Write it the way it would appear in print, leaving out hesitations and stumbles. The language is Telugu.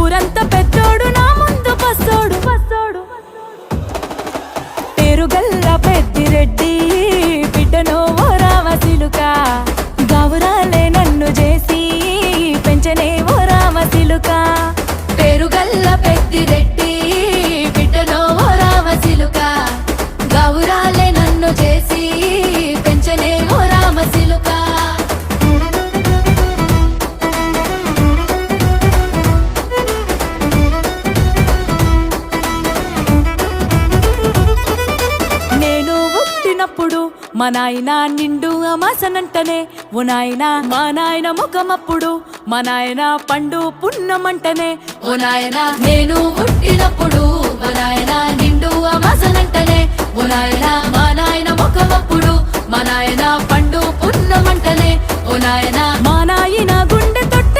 ఊరంతా పెద్దోడు నా ముందు పస్తోడు పస్తోడు పేరుగల్ల పెద్దిరెడ్డి బిడ్డనో ఓ రామసిలుక గౌరాలే నన్ను చేసి పెంచనే ఓ రామసిలుక పేరుగల్ల పెద్దిరెడ్డి బిడ్డనో ఓ రామసిలుక గౌరాలే నన్ను చేసి పెంచనే ఓ రామసిలుక మా నాయన నిండు అమాసనంటనే ఓ నాయన మా నాయన ముఖమప్పుడు మా నాయన పండు పున్నమంటనే ఓ నాయన నేను పుట్టినప్పుడు మా నాయన నిండు అమాసనంటనే ఓ నాయన మా నాయన ముఖమప్పుడు మా నాయన పండు పున్నమంటనే ఓ నాయన మా నాయన గుండె తొట్టు